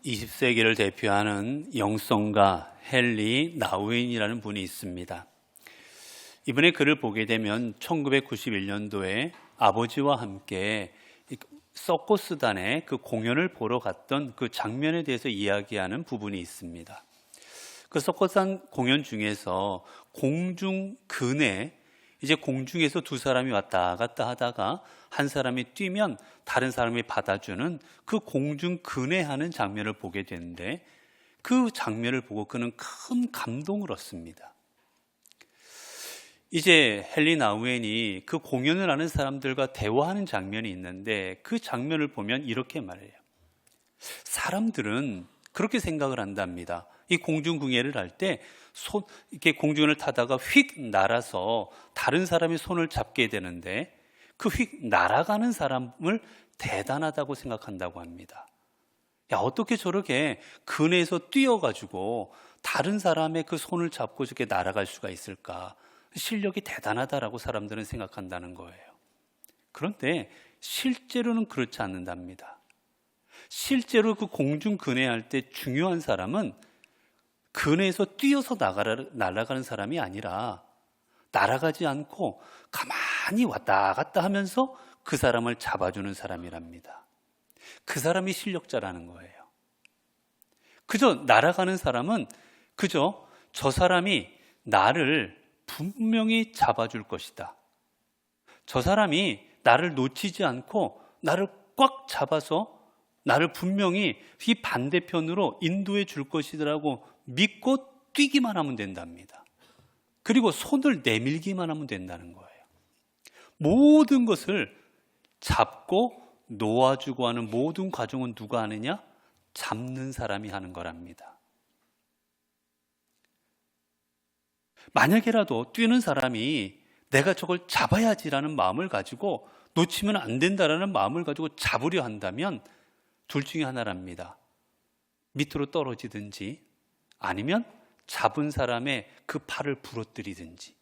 20세기를 대표하는 영성가 헨리 나우엔이라는 분이 있습니다. 이분의 글을 보게 되면 1991년도에 아버지와 함께 서커스단의 그 공연을 보러 갔던 그 장면에 대해서 이야기하는 부분이 있습니다. 그 서커스단 공연 중에서 공중근에 이제 공중에서 두 사람이 왔다 갔다 하다가 한 사람이 뛰면 다른 사람이 받아주는 그 공중근해하는 장면을 보게 되는데, 그 장면을 보고 그는 큰 감동을 얻습니다. 이제 헨리 나우엔이 그 공연을 하는 사람들과 대화하는 장면이 있는데, 그 장면을 보면 이렇게 말해요. 사람들은 그렇게 생각을 한답니다. 이 공중근해를 할 때 이렇게 공중을 타다가 휙 날아서 다른 사람이 손을 잡게 되는데, 그 휙 날아가는 사람을 대단하다고 생각한다고 합니다. 야, 어떻게 저렇게 근해에서 뛰어가지고 다른 사람의 그 손을 잡고 저렇게 날아갈 수가 있을까? 실력이 대단하다라고 사람들은 생각한다는 거예요. 그런데 실제로는 그렇지 않는답니다. 실제로 그 공중 근해할 때 중요한 사람은 근해에서 뛰어서 날아가는 사람이 아니라, 날아가지 않고 가만히 왔다 갔다 하면서 그 사람을 잡아주는 사람이랍니다. 그 사람이 실력자라는 거예요. 그저 날아가는 사람은 그저 저 사람이 나를 분명히 잡아줄 것이다, 저 사람이 나를 놓치지 않고 나를 꽉 잡아서 나를 분명히 이 반대편으로 인도해 줄 것이라고 믿고 뛰기만 하면 된답니다. 그리고 손을 내밀기만 하면 된다는 거예요. 모든 것을 잡고 놓아주고 하는 모든 과정은 누가 하느냐? 잡는 사람이 하는 거랍니다. 만약에라도 뛰는 사람이 내가 저걸 잡아야지라는 마음을 가지고, 놓치면 안 된다라는 마음을 가지고 잡으려 한다면 둘 중에 하나랍니다. 밑으로 떨어지든지 아니면 잡은 사람의 그 팔을 부러뜨리든지.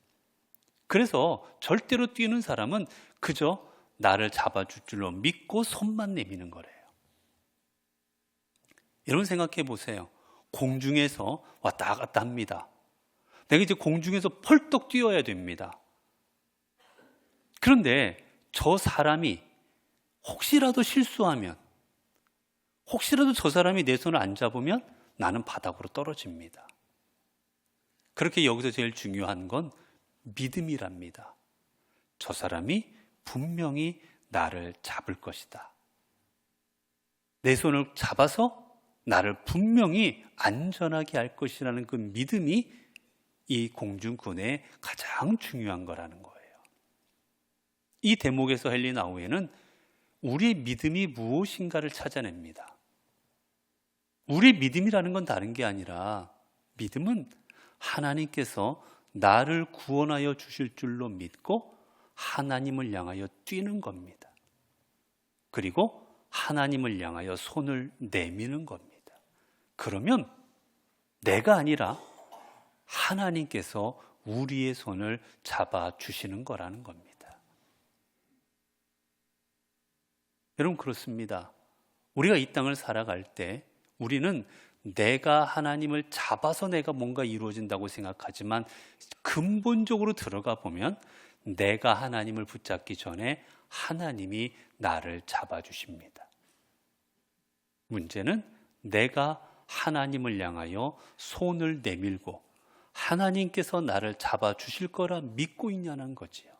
그래서 절대로 뛰는 사람은 그저 나를 잡아줄 줄로 믿고 손만 내미는 거래요. 여러분 생각해 보세요. 공중에서 왔다 갔다 합니다. 내가 이제 공중에서 펄떡 뛰어야 됩니다. 그런데 저 사람이 혹시라도 실수하면, 혹시라도 저 사람이 내 손을 안 잡으면 나는 바닥으로 떨어집니다. 그렇게 여기서 제일 중요한 건 믿음이랍니다. 저 사람이 분명히 나를 잡을 것이다, 내 손을 잡아서 나를 분명히 안전하게 할 것이라는 그 믿음이 이 공중근해의 가장 중요한 거라는 거예요. 이 대목에서 헨리 나우엔은 우리의 믿음이 무엇인가를 찾아냅니다. 우리의 믿음이라는 건 다른 게 아니라, 믿음은 하나님께서 나를 구원하여 주실 줄로 믿고 하나님을 향하여 뛰는 겁니다. 그리고 하나님을 향하여 손을 내미는 겁니다. 그러면 내가 아니라 하나님께서 우리의 손을 잡아주시는 거라는 겁니다. 여러분, 그렇습니다. 우리가 이 땅을 살아갈 때 우리는 내가 하나님을 잡아서 내가 뭔가 이루어진다고 생각하지만, 근본적으로 들어가 보면 내가 하나님을 붙잡기 전에 하나님이 나를 잡아주십니다. 문제는 내가 하나님을 향하여 손을 내밀고 하나님께서 나를 잡아주실 거라 믿고 있냐는 거지요.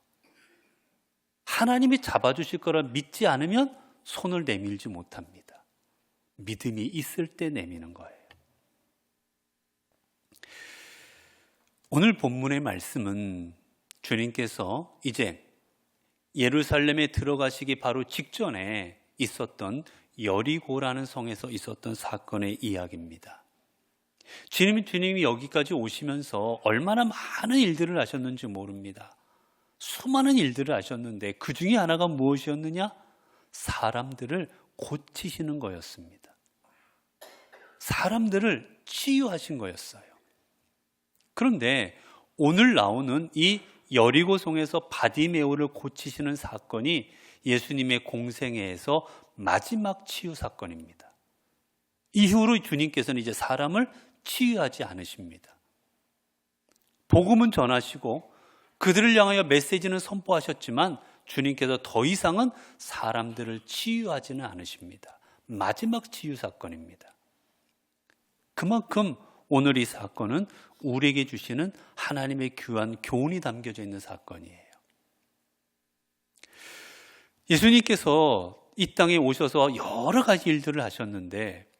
하나님이 잡아주실 거라 믿지 않으면 손을 내밀지 못합니다. 믿음이 있을 때 내미는 거예요. 오늘 본문의 말씀은 주님께서 이제 예루살렘에 들어가시기 바로 직전에 있었던 여리고라는 성에서 있었던 사건의 이야기입니다. 주님이 여기까지 오시면서 얼마나 많은 일들을 하셨는지 모릅니다. 수많은 일들을 하셨는데 그 중에 하나가 무엇이었느냐? 사람들을 고치시는 거였습니다. 사람들을 치유하신 거였어요. 그런데 오늘 나오는 이 여리고성에서 바디메오를 고치시는 사건이 예수님의 공생애에서 마지막 치유 사건입니다. 이후로 주님께서는 이제 사람을 치유하지 않으십니다. 복음은 전하시고 그들을 향하여 메시지는 선포하셨지만 주님께서 더 이상은 사람들을 치유하지는 않으십니다. 마지막 치유 사건입니다. 그만큼 오늘 이 사건은 우리에게 주시는 하나님의 귀한 교훈이 담겨져 있는 사건이에요. 예수님께서 이 땅에 오셔서 여러 가지 일들을 하셨는데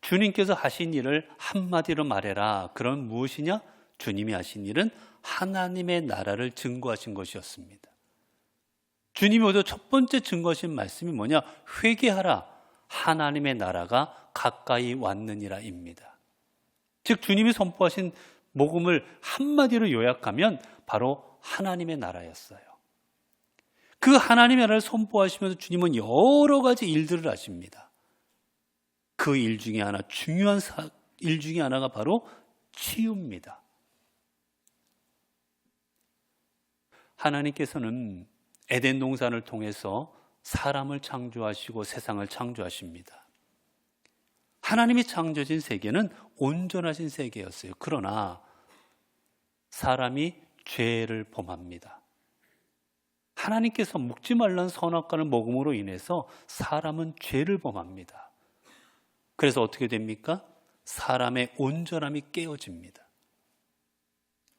주님께서 하신 일을 한마디로 말해라. 그런 무엇이냐? 주님이 하신 일은 하나님의 나라를 증거하신 것이었습니다. 주님이 오셔서 첫 번째 증거하신 말씀이 뭐냐? 회개하라. 하나님의 나라가 가까이 왔느니라입니다. 즉 주님이 선포하신 복음을 한마디로 요약하면 바로 하나님의 나라였어요. 그 하나님의 나라를 선포하시면서 주님은 여러 가지 일들을 하십니다. 그 일 중에 하나, 중요한 일 중에 하나가 바로 치유입니다. 하나님께서는 에덴 동산을 통해서 사람을 창조하시고 세상을 창조하십니다. 하나님이 창조진 세계는 온전하신 세계였어요. 그러나 사람이 죄를 범합니다. 하나님께서 먹지 말라는 선악과를 먹음으로 인해서 사람은 죄를 범합니다. 그래서 어떻게 됩니까? 사람의 온전함이 깨어집니다.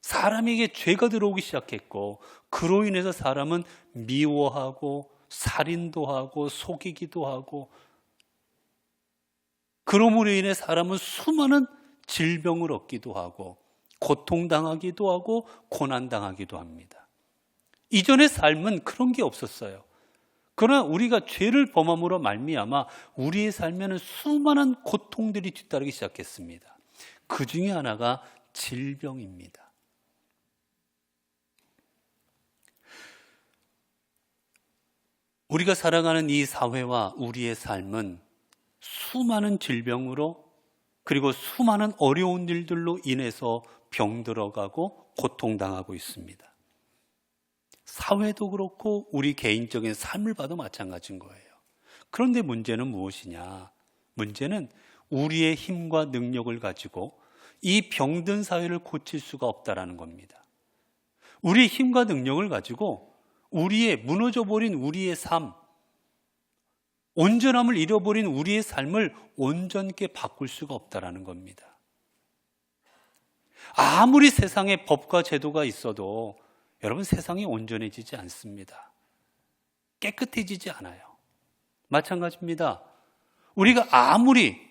사람에게 죄가 들어오기 시작했고 그로 인해서 사람은 미워하고 살인도 하고 속이기도 하고 그러므로 인해 사람은 수많은 질병을 얻기도 하고 고통당하기도 하고 고난당하기도 합니다. 이전의 삶은 그런 게 없었어요. 그러나 우리가 죄를 범함으로 말미암아 우리의 삶에는 수많은 고통들이 뒤따르기 시작했습니다. 그 중에 하나가 질병입니다. 우리가 살아가는 이 사회와 우리의 삶은 수많은 질병으로 그리고 수많은 어려운 일들로 인해서 병들어가고 고통당하고 있습니다. 사회도 그렇고 우리 개인적인 삶을 봐도 마찬가지인 거예요. 그런데 문제는 무엇이냐? 문제는 우리의 힘과 능력을 가지고 이 병든 사회를 고칠 수가 없다라는 겁니다. 우리의 힘과 능력을 가지고 우리의 무너져버린 우리의 삶, 온전함을 잃어버린 우리의 삶을 온전케 바꿀 수가 없다라는 겁니다. 아무리 세상에 법과 제도가 있어도 여러분 세상이 온전해지지 않습니다. 깨끗해지지 않아요. 마찬가지입니다. 우리가 아무리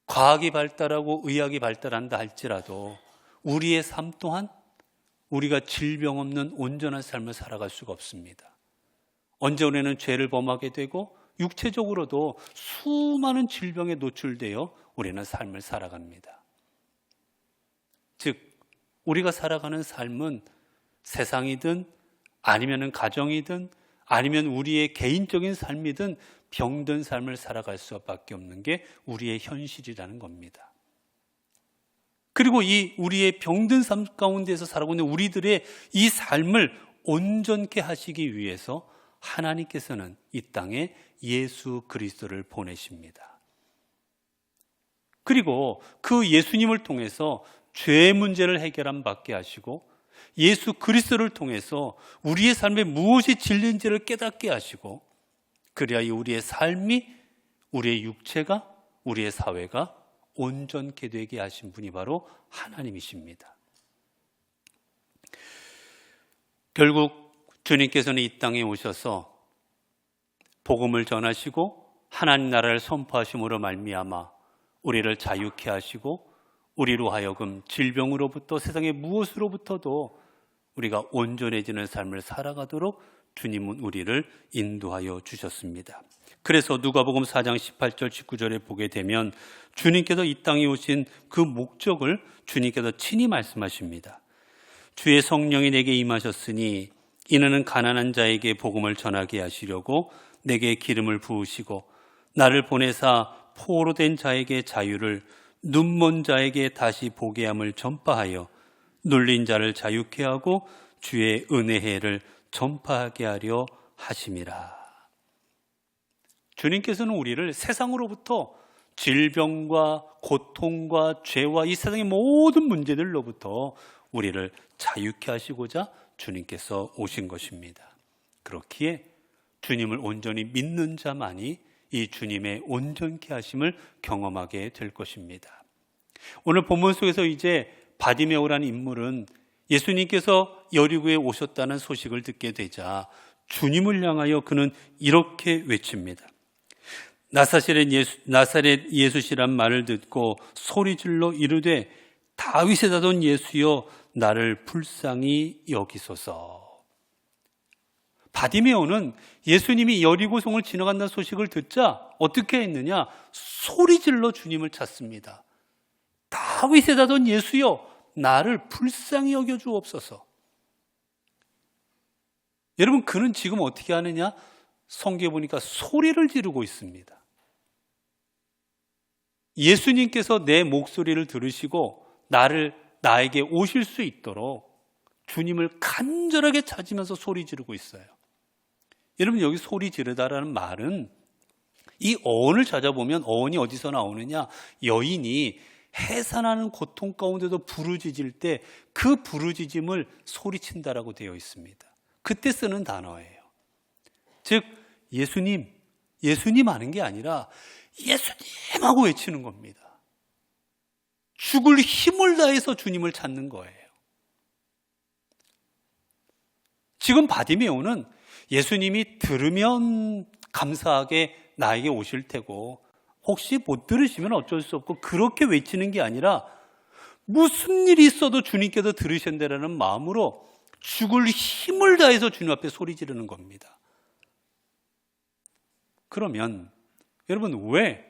과학이 발달하고 의학이 발달한다 할지라도 우리의 삶 또한 우리가 질병 없는 온전한 삶을 살아갈 수가 없습니다. 언제 우리는 죄를 범하게 되고 육체적으로도 수많은 질병에 노출되어 우리는 삶을 살아갑니다. 즉 우리가 살아가는 삶은 세상이든 아니면 가정이든 아니면 우리의 개인적인 삶이든 병든 삶을 살아갈 수밖에 없는 게 우리의 현실이라는 겁니다. 그리고 이 우리의 병든 삶 가운데서 살아가고 있는 우리들의 이 삶을 온전케 하시기 위해서 하나님께서는 이 땅에 예수 그리스도를 보내십니다. 그리고 그 예수님을 통해서 죄의 문제를 해결함 받게 하시고 예수 그리스도를 통해서 우리의 삶에 무엇이 진리인지를 깨닫게 하시고 그래야 우리의 삶이 우리의 육체가 우리의 사회가 온전케 되게 하신 분이 바로 하나님이십니다. 결국 주님께서는 이 땅에 오셔서 복음을 전하시고 하나님 나라를 선포하심으로 말미암아 우리를 자유케 하시고 우리로 하여금 질병으로부터 세상의 무엇으로부터도 우리가 온전해지는 삶을 살아가도록 주님은 우리를 인도하여 주셨습니다. 그래서 누가복음 4장 18절 19절에 보게 되면 주님께서 이 땅에 오신 그 목적을 주님께서 친히 말씀하십니다. 주의 성령이 내게 임하셨으니 이는 가난한 자에게 복음을 전하게 하시려고 내게 기름을 부으시고 나를 보내사 포로 된 자에게 자유를 눈먼 자에게 다시 보게 함을 전파하여 눌린 자를 자유케 하고 주의 은혜의 해를 전파하게 하려 하심이라. 주님께서는 우리를 세상으로부터 질병과 고통과 죄와 이 세상의 모든 문제들로부터 우리를 자유케 하시고자 주님께서 오신 것입니다. 그렇기에 주님을 온전히 믿는 자만이 이 주님의 온전케 하심을 경험하게 될 것입니다. 오늘 본문 속에서 이제 바디메오라는 인물은 예수님께서 여리고에 오셨다는 소식을 듣게 되자 주님을 향하여 그는 이렇게 외칩니다. 나사렛 예수시란 말을 듣고 소리질러 이르되 다윗의 자손 예수여 나를 불쌍히 여기소서. 바디메오는 예수님이 여리고성을 지나간다는 소식을 듣자 어떻게 했느냐? 소리질러 주님을 찾습니다. 다윗의 자손 예수여 나를 불쌍히 여겨 주옵소서. 여러분, 그는 지금 어떻게 하느냐? 성경에 보니까 소리를 지르고 있습니다. 예수님께서 내 목소리를 들으시고 나에게 오실 수 있도록 주님을 간절하게 찾으면서 소리 지르고 있어요. 여러분, 여기 소리 지르다라는 말은 이 어원을 찾아보면 어원이 어디서 나오느냐? 여인이 해산하는 고통 가운데도 부르짖을 때 그 부르짖음을 소리친다라고 되어 있습니다. 그때 쓰는 단어예요. 즉 예수님 하는 게 아니라 예수님 하고 외치는 겁니다. 죽을 힘을 다해서 주님을 찾는 거예요. 지금 바디메오는 예수님이 들으면 감사하게 나에게 오실 테고 혹시 못 들으시면 어쩔 수 없고 그렇게 외치는 게 아니라 무슨 일이 있어도 주님께서 들으신다라는 마음으로 죽을 힘을 다해서 주님 앞에 소리 지르는 겁니다. 그러면 여러분, 왜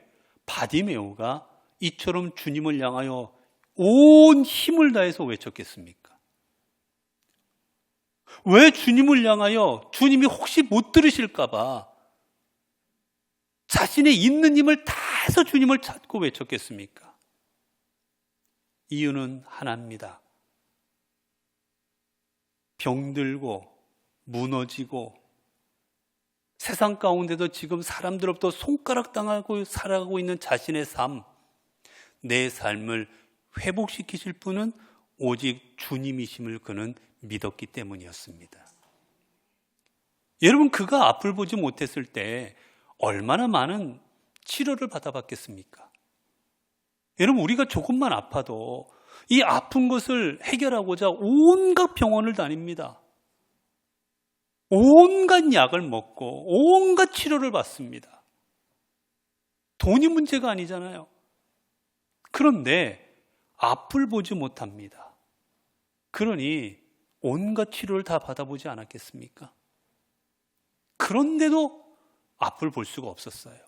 바디메오가 이처럼 주님을 향하여 온 힘을 다해서 외쳤겠습니까? 왜 주님을 향하여 주님이 혹시 못 들으실까 봐 자신의 있는 힘을 다해서 주님을 찾고 외쳤겠습니까? 이유는 하나입니다. 병들고 무너지고 세상 가운데도 지금 사람들로부터 손가락 당하고 살아가고 있는 자신의 삶, 내 삶을 회복시키실 분은 오직 주님이심을 그는 믿었기 때문이었습니다. 여러분, 그가 앞을 보지 못했을 때 얼마나 많은 치료를 받아봤겠습니까? 여러분, 우리가 조금만 아파도 이 아픈 것을 해결하고자 온갖 병원을 다닙니다. 온갖 약을 먹고 온갖 치료를 받습니다. 돈이 문제가 아니잖아요. 그런데 앞을 보지 못합니다. 그러니 온갖 치료를 다 받아보지 않았겠습니까? 그런데도 앞을 볼 수가 없었어요.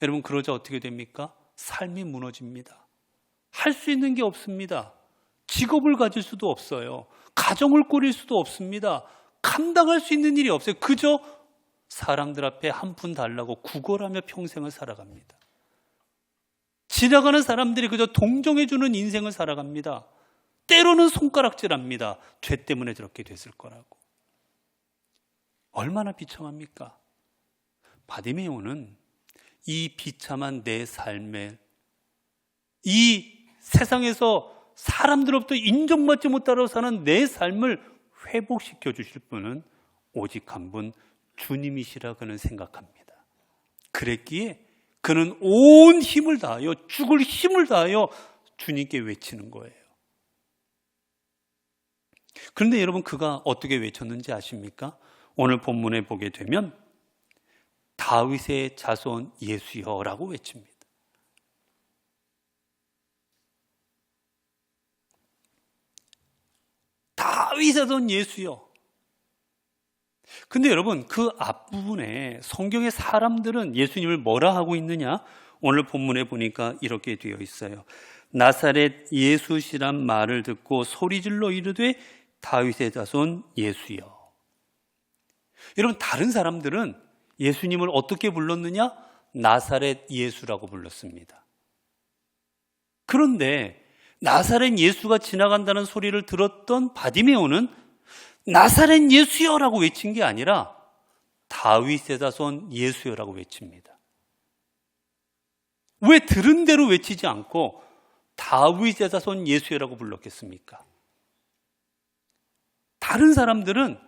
여러분, 그러자 어떻게 됩니까? 삶이 무너집니다. 할 수 있는 게 없습니다. 직업을 가질 수도 없어요. 가정을 꾸릴 수도 없습니다. 감당할 수 있는 일이 없어요. 그저 사람들 앞에 한 푼 달라고 구걸하며 평생을 살아갑니다. 지나가는 사람들이 그저 동정해주는 인생을 살아갑니다. 때로는 손가락질합니다. 죄 때문에 저렇게 됐을 거라고. 얼마나 비참합니까? 바디메오는 이 비참한 내 삶에 이 세상에서 사람들로부터 인정받지 못하고 사는 내 삶을 회복시켜 주실 분은 오직 한 분 주님이시라 그는 생각합니다. 그랬기에 그는 온 힘을 다하여 죽을 힘을 다하여 주님께 외치는 거예요. 그런데 여러분, 그가 어떻게 외쳤는지 아십니까? 오늘 본문에 보게 되면 다윗의 자손 예수여라고 외칩니다. 다윗의 자손 예수여. 근데 여러분, 그 앞부분에 성경의 사람들은 예수님을 뭐라 하고 있느냐? 오늘 본문에 보니까 이렇게 되어 있어요. 나사렛 예수시란 말을 듣고 소리질러 이르되 다윗의 자손 예수여. 여러분, 다른 사람들은 예수님을 어떻게 불렀느냐? 나사렛 예수라고 불렀습니다. 그런데 나사렛 예수가 지나간다는 소리를 들었던 바디메오는 나사렛 예수여라고 외친 게 아니라 다윗의 자손 예수여라고 외칩니다. 왜 들은 대로 외치지 않고 다윗의 자손 예수여라고 불렀겠습니까? 다른 사람들은,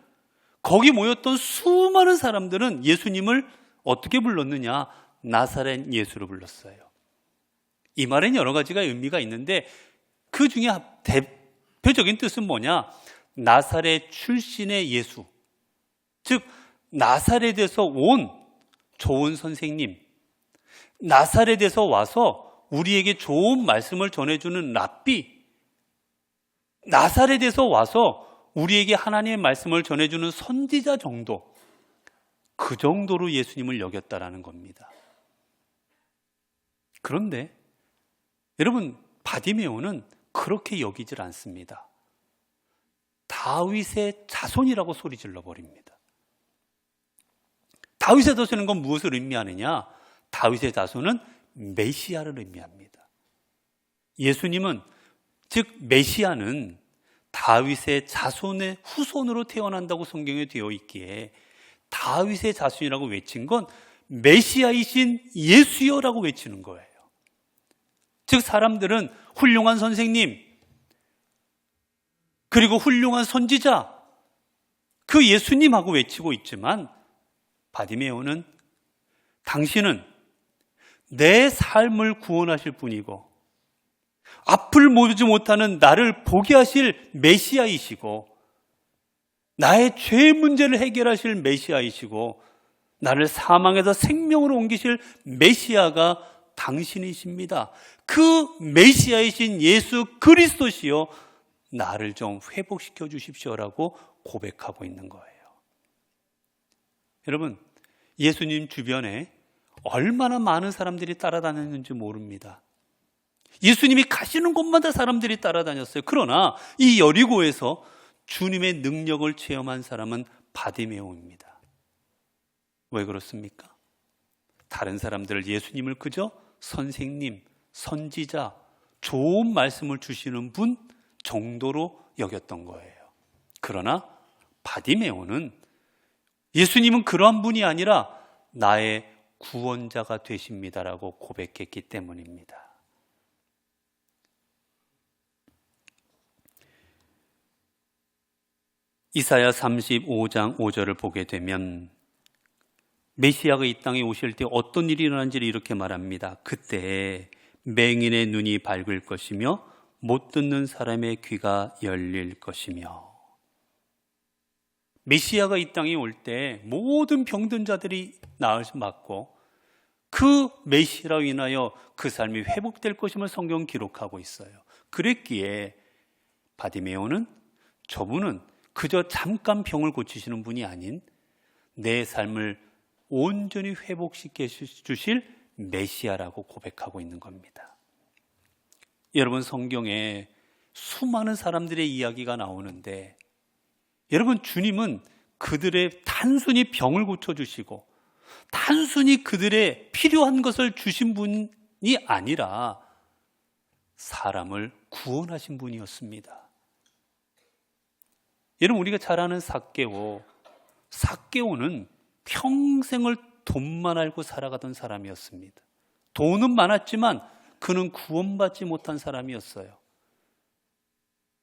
거기 모였던 수많은 사람들은 예수님을 어떻게 불렀느냐? 나사렛 예수로 불렀어요. 이 말엔 여러 가지가 의미가 있는데 그 중에 대표적인 뜻은 뭐냐? 나사렛 출신의 예수, 즉 나사렛에서 온 좋은 선생님, 나사렛에서 와서 우리에게 좋은 말씀을 전해주는 랍비, 나사렛에서 와서 우리에게 하나님의 말씀을 전해주는 선지자 정도, 그 정도로 예수님을 여겼다라는 겁니다. 그런데 여러분, 바디메오는 그렇게 여기질 않습니다. 다윗의 자손이라고 소리 질러 버립니다. 다윗의 자손은 건 무엇을 의미하느냐? 다윗의 자손은 메시아를 의미합니다. 예수님은, 즉 메시아는 다윗의 자손의 후손으로 태어난다고 성경에 되어 있기에 다윗의 자손이라고 외친 건 메시아이신 예수여라고 외치는 거예요. 즉 사람들은 훌륭한 선생님, 그리고 훌륭한 선지자, 그 예수님하고 외치고 있지만 바디메오는 당신은 내 삶을 구원하실 분이고 앞을 보지 못하는 나를 보게 하실 메시아이시고 나의 죄 문제를 해결하실 메시아이시고 나를 사망에서 생명으로 옮기실 메시아가 당신이십니다. 그 메시아이신 예수 그리스도시요 나를 좀 회복시켜 주십시오라고 고백하고 있는 거예요. 여러분, 예수님 주변에 얼마나 많은 사람들이 따라다녔는지 모릅니다. 예수님이 가시는 곳마다 사람들이 따라다녔어요. 그러나 이 여리고에서 주님의 능력을 체험한 사람은 바디메오입니다. 왜 그렇습니까? 다른 사람들 예수님을 그저 선생님, 선지자, 좋은 말씀을 주시는 분 정도로 여겼던 거예요. 그러나 바디메오는 예수님은 그러한 분이 아니라 나의 구원자가 되십니다라고 고백했기 때문입니다. 이사야 35장 5절을 보게 되면 메시아가 이 땅에 오실 때 어떤 일이 일어난지를 이렇게 말합니다. 그때 맹인의 눈이 밝을 것이며 못 듣는 사람의 귀가 열릴 것이며. 메시아가 이 땅에 올 때 모든 병든 자들이 나으심 받고 그 메시아로 인하여 그 삶이 회복될 것임을 성경 기록하고 있어요. 그랬기에 바디메오는 저분은 그저 잠깐 병을 고치시는 분이 아닌 내 삶을 온전히 회복시켜 주실 메시아라고 고백하고 있는 겁니다. 여러분, 성경에 수많은 사람들의 이야기가 나오는데 여러분, 주님은 그들의 단순히 병을 고쳐주시고 단순히 그들의 필요한 것을 주신 분이 아니라 사람을 구원하신 분이었습니다. 여러분, 우리가 잘 아는 삭개오는 평생을 돈만 알고 살아가던 사람이었습니다. 돈은 많았지만 그는 구원받지 못한 사람이었어요.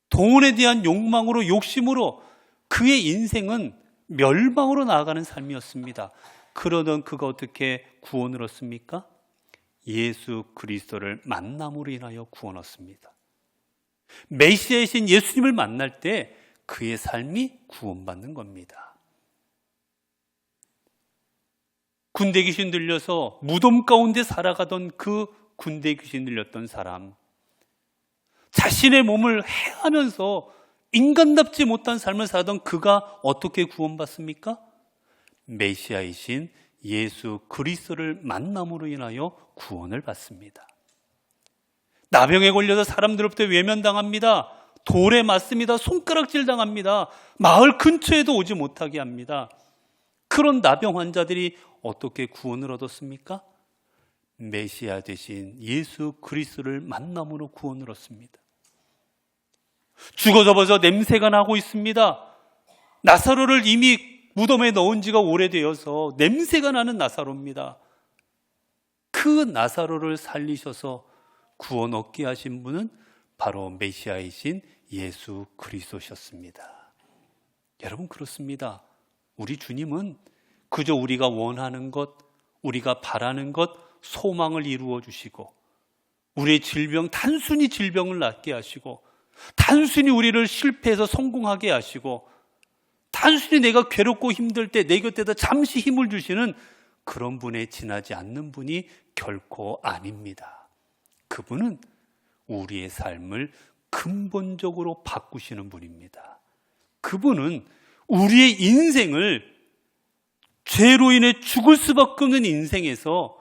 돈에 대한 욕망으로, 욕심으로 그의 인생은 멸망으로 나아가는 삶이었습니다. 그러던 그가 어떻게 구원을 얻습니까? 예수 그리스도를 만남으로 인하여 구원 얻습니다. 메시아이신 예수님을 만날 때 그의 삶이 구원받는 겁니다. 군대 귀신 들려서 무덤 가운데 살아가던 그 군대 귀신 들렸던 사람, 자신의 몸을 해하면서 인간답지 못한 삶을 살던 그가 어떻게 구원받습니까? 메시아이신 예수 그리스도를 만남으로 인하여 구원을 받습니다. 나병에 걸려서 사람들로부터 외면당합니다. 돌에 맞습니다. 손가락질 당합니다. 마을 근처에도 오지 못하게 합니다. 그런 나병 환자들이 어떻게 구원을 얻었습니까? 메시아 되신 예수 그리스도를 만남으로 구원을 얻습니다. 죽어 접어서 냄새가 나고 있습니다. 나사로를 이미 무덤에 넣은 지가 오래되어서 냄새가 나는 나사로입니다. 그 그 나사로를 살리셔서 구원 얻게 하신 분은 바로 메시아이신 예수 그리스도셨습니다. 여러분, 그렇습니다. 우리 주님은 그저 우리가 원하는 것, 우리가 바라는 것, 소망을 이루어 주시고, 우리의 질병, 단순히 질병을 낫게 하시고, 단순히 우리를 실패해서 성공하게 하시고, 단순히 내가 괴롭고 힘들 때 내 곁에다 잠시 힘을 주시는 그런 분에 지나지 않는 분이 결코 아닙니다. 그분은 우리의 삶을 근본적으로 바꾸시는 분입니다. 그분은 우리의 인생을 죄로 인해 죽을 수밖에 없는 인생에서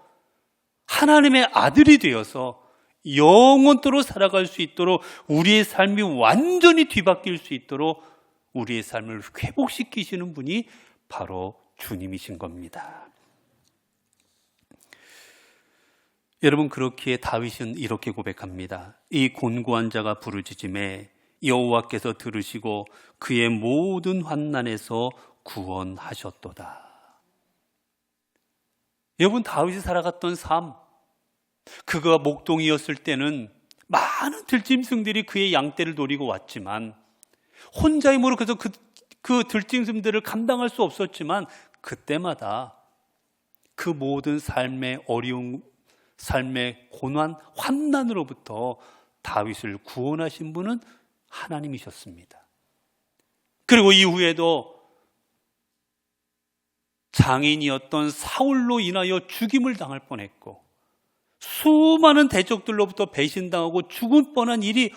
하나님의 아들이 되어서 영원토록 살아갈 수 있도록, 우리의 삶이 완전히 뒤바뀔 수 있도록 우리의 삶을 회복시키시는 분이 바로 주님이신 겁니다. 여러분, 그렇기에 다윗은 이렇게 고백합니다. 이 곤고한 자가 부르짖음에 여호와께서 들으시고 그의 모든 환난에서 구원하셨도다. 여러분, 다윗이 살아갔던 삶, 그가 목동이었을 때는 많은 들짐승들이 그의 양떼를 노리고 왔지만, 혼자 힘으로 그래서 그 들짐승들을 감당할 수 없었지만, 그때마다 그 모든 삶의 어려움, 삶의 고난, 환난으로부터 다윗을 구원하신 분은 하나님이셨습니다. 그리고 이후에도 장인이었던 사울로 인하여 죽임을 당할 뻔했고, 수많은 대적들로부터 배신당하고 죽을 뻔한 일이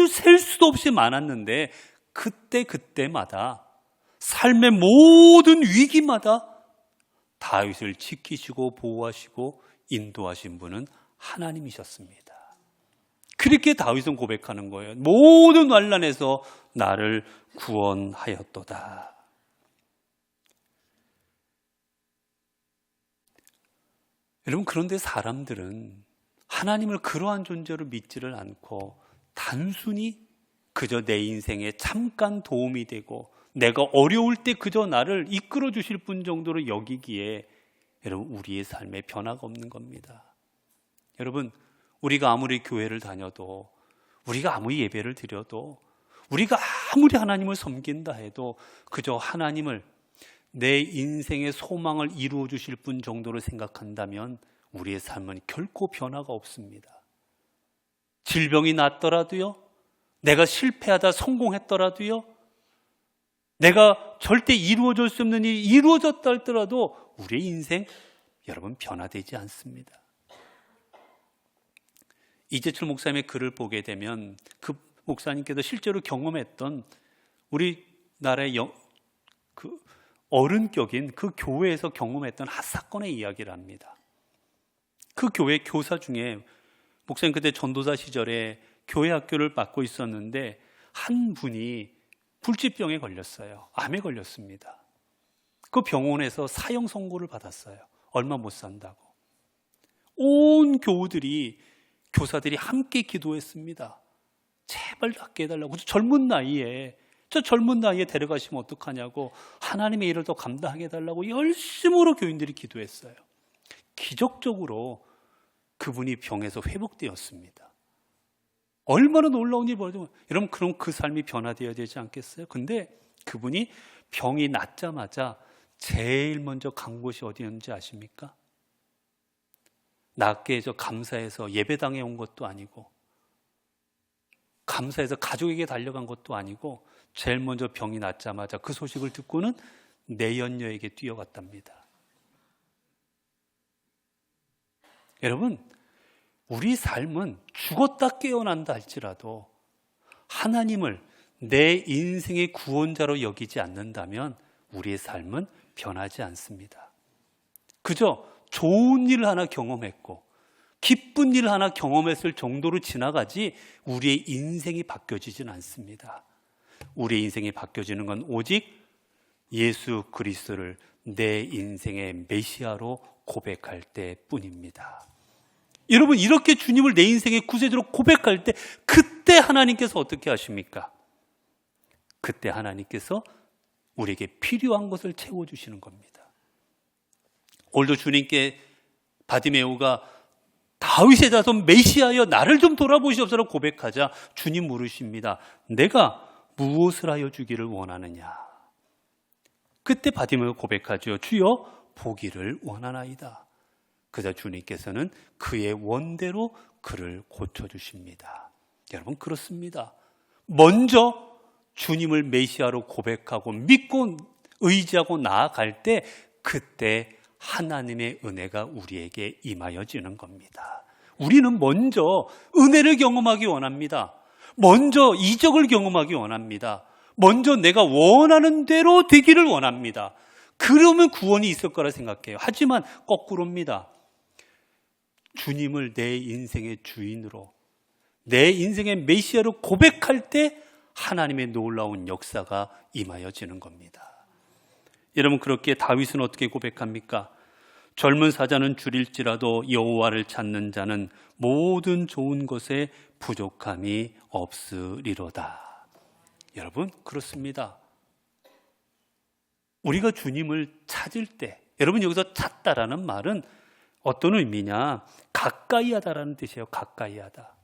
셀 수도 없이 많았는데, 그때마다 삶의 모든 위기마다 다윗을 지키시고 보호하시고 인도하신 분은 하나님이셨습니다. 그렇게 다윗은 고백하는 거예요. 모든 환난에서 나를 구원하였도다. 여러분, 그런데 사람들은 하나님을 그러한 존재로 믿지를 않고 단순히 그저 내 인생에 잠깐 도움이 되고 내가 어려울 때 그저 나를 이끌어 주실 분 정도로 여기기에 여러분, 우리의 삶에 변화가 없는 겁니다. 여러분, 우리가 아무리 교회를 다녀도, 우리가 아무리 예배를 드려도, 우리가 아무리 하나님을 섬긴다 해도 그저 하나님을 내 인생의 소망을 이루어 주실 분 정도로 생각한다면 우리의 삶은 결코 변화가 없습니다. 질병이 낫더라도요, 내가 실패하다 성공했더라도요, 내가 절대 이루어질 수 없는 일이 이루어졌다 할지라도 우리의 인생, 여러분, 변화되지 않습니다. 이재철 목사님의 글을 보게 되면 그 목사님께서 실제로 경험했던 우리나라의 어른격인 그 교회에서 경험했던 핫사건의 이야기를 합니다. 그 교회 교사 중에, 목사님 그때 전도사 시절에 교회 학교를 맡고 있었는데 한 분이 불치병에 걸렸어요. 암에 걸렸습니다. 그 병원에서 사형 선고를 받았어요. 얼마 못 산다고. 온 교우들이, 교사들이 함께 기도했습니다. 제발 낫게 해달라고. 젊은 나이에 데려가시면 어떡하냐고, 하나님의 일을 더 감당하게 해달라고 열심으로 교인들이 기도했어요. 기적적으로 그분이 병에서 회복되었습니다. 얼마나 놀라운 일이 벌어지면, 여러분, 그럼 그 삶이 변화되어야 되지 않겠어요? 근데 그분이 병이 낫자마자 제일 먼저 간 곳이 어디였는지 아십니까? 낫게 해서 감사해서 예배당에 온 것도 아니고, 감사해서 가족에게 달려간 것도 아니고, 제일 먼저 병이 낫자마자 그 소식을 듣고는 내연녀에게 뛰어갔답니다. 여러분, 우리 삶은 죽었다 깨어난다 할지라도 하나님을 내 인생의 구원자로 여기지 않는다면 우리의 삶은 변하지 않습니다. 그저 좋은 일 하나 경험했고 기쁜 일 하나 경험했을 정도로 지나가지 우리의 인생이 바뀌어지진 않습니다. 우리의 인생이 바뀌어지는 건 오직 예수 그리스도를 내 인생의 메시아로 고백할 때뿐입니다. 여러분, 이렇게 주님을 내 인생의 구세주로 고백할 때 그때 하나님께서 어떻게 하십니까? 그때 하나님께서 우리에게 필요한 것을 채워주시는 겁니다. 오늘도 주님께 바디메오가 다윗의 자손 메시아여 나를 좀 돌아보시옵소서 고백하자 주님 물으십니다. 내가 무엇을 하여 주기를 원하느냐? 그때 바디메오가 고백하죠. 주여 보기를 원하나이다. 그자 주님께서는 그의 원대로 그를 고쳐주십니다. 여러분 그렇습니다. 먼저 주님을 메시아로 고백하고 믿고 의지하고 나아갈 때 그때 하나님의 은혜가 우리에게 임하여지는 겁니다. 우리는 먼저 은혜를 경험하기 원합니다. 먼저 이적을 경험하기 원합니다. 먼저 내가 원하는 대로 되기를 원합니다. 그러면 구원이 있을 거라 생각해요. 하지만 거꾸로입니다. 주님을 내 인생의 주인으로, 내 인생의 메시아로 고백할 때 하나님의 놀라운 역사가 임하여지는 겁니다. 여러분 그렇게 다윗은 어떻게 고백합니까? 젊은 사자는 줄일지라도 여호와를 찾는 자는 모든 좋은 것에 부족함이 없으리로다. 여러분 그렇습니다. 우리가 주님을 찾을 때, 여러분 여기서 찾다라는 말은 어떤 의미냐? 가까이 하다라는 뜻이에요. 가까이 하다.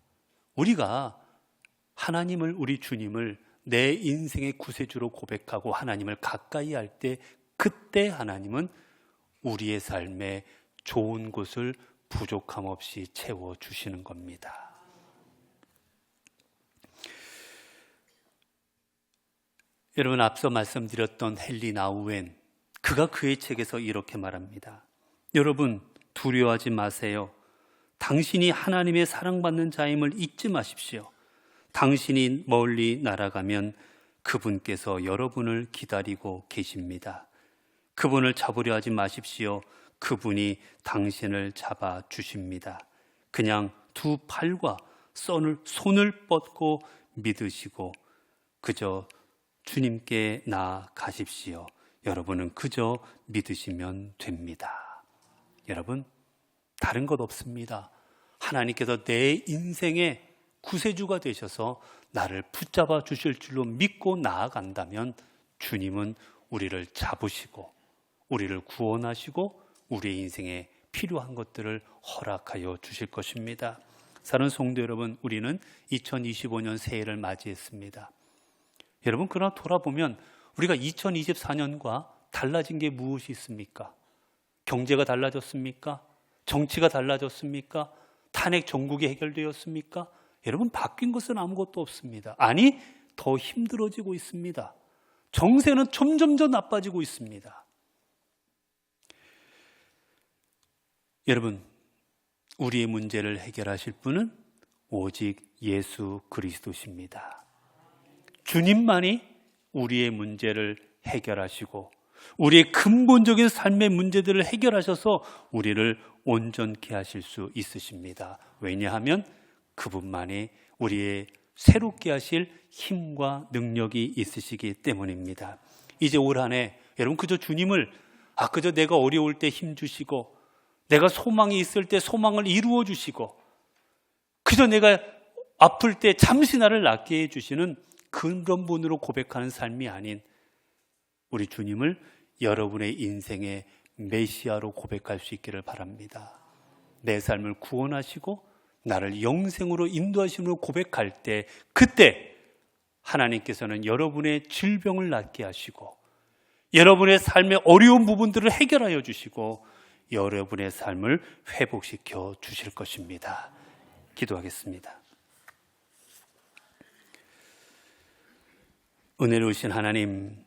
우리가 하나님을, 우리 주님을 내 인생의 구세주로 고백하고 하나님을 가까이 할 때 그때 하나님은 우리의 삶에 좋은 곳을 부족함 없이 채워주시는 겁니다. 여러분 앞서 말씀드렸던 헨리 나우엔, 그가 그의 책에서 이렇게 말합니다. 여러분 두려워하지 마세요. 당신이 하나님의 사랑받는 자임을 잊지 마십시오. 당신이 멀리 날아가면 그분께서 여러분을 기다리고 계십니다. 그분을 잡으려 하지 마십시오. 그분이 당신을 잡아 주십니다. 그냥 두 팔과 손을 뻗고 믿으시고 그저 주님께 나아가십시오. 여러분은 그저 믿으시면 됩니다. 여러분 다른 것 없습니다. 하나님께서 내 인생의 구세주가 되셔서 나를 붙잡아 주실 줄로 믿고 나아간다면 주님은 우리를 잡으시고 우리를 구원하시고 우리의 인생에 필요한 것들을 허락하여 주실 것입니다. 사랑하는 성도 여러분, 우리는 2025년 새해를 맞이했습니다. 여러분 그러나 돌아보면 우리가 2024년과 달라진 게 무엇이 있습니까? 경제가 달라졌습니까? 정치가 달라졌습니까? 탄핵 전국이 해결되었습니까? 여러분 바뀐 것은 아무것도 없습니다. 아니 더 힘들어지고 있습니다. 정세는 점점 더 나빠지고 있습니다. 여러분 우리의 문제를 해결하실 분은 오직 예수 그리스도십니다. 주님만이 우리의 문제를 해결하시고 우리의 근본적인 삶의 문제들을 해결하셔서 우리를 온전케 하실 수 있으십니다. 왜냐하면 그분만이 우리의 새롭게 하실 힘과 능력이 있으시기 때문입니다. 이제 올 한 해 여러분 그저 주님을 그저 내가 어려울 때 힘 주시고 내가 소망이 있을 때 소망을 이루어 주시고 그저 내가 아플 때 잠시 나를 낫게 해주시는 그런 분으로 고백하는 삶이 아닌 우리 주님을 여러분의 인생의 메시아로 고백할 수 있기를 바랍니다. 내 삶을 구원하시고 나를 영생으로 인도하심으로 고백할 때 그때 하나님께서는 여러분의 질병을 낫게 하시고 여러분의 삶의 어려운 부분들을 해결하여 주시고 여러분의 삶을 회복시켜 주실 것입니다. 기도하겠습니다. 은혜로우신 하나님,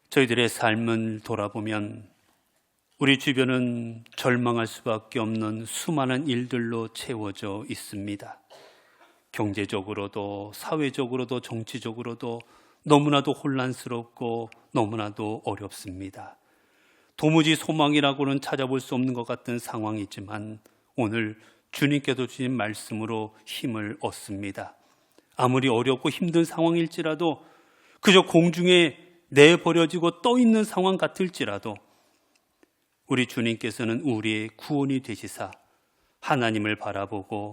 저희들의 삶을 돌아보면 우리 주변은 절망할 수밖에 없는 수많은 일들로 채워져 있습니다. 경제적으로도 사회적으로도 정치적으로도 너무나도 혼란스럽고 너무나도 어렵습니다. 도무지 소망이라고는 찾아볼 수 없는 것 같은 상황이지만 오늘 주님께서 주신 말씀으로 힘을 얻습니다. 아무리 어렵고 힘든 상황일지라도 그저 공중에 내버려지고 떠 있는 상황 같을지라도 우리 주님께서는 우리의 구원이 되시사 하나님을 바라보고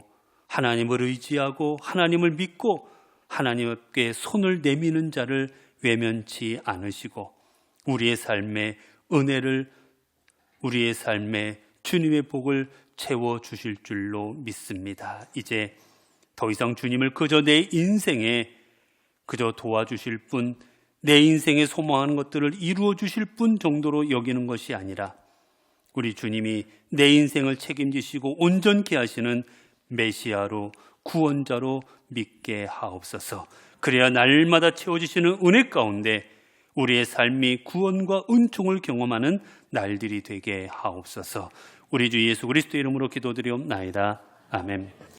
하나님을 의지하고 하나님을 믿고 하나님께 손을 내미는 자를 외면치 않으시고 우리의 삶에 은혜를 우리의 삶에 주님의 복을 채워 주실 줄로 믿습니다. 이제 더 이상 주님을 그저 내 인생에 그저 도와주실 뿐, 내 인생에 소망하는 것들을 이루어 주실 뿐 정도로 여기는 것이 아니라 우리 주님이 내 인생을 책임지시고 온전케 하시는 메시아로, 구원자로 믿게 하옵소서. 그래야 날마다 채워주시는 은혜 가운데 우리의 삶이 구원과 은총을 경험하는 날들이 되게 하옵소서. 우리 주 예수 그리스도의 이름으로 기도드리옵나이다. 아멘.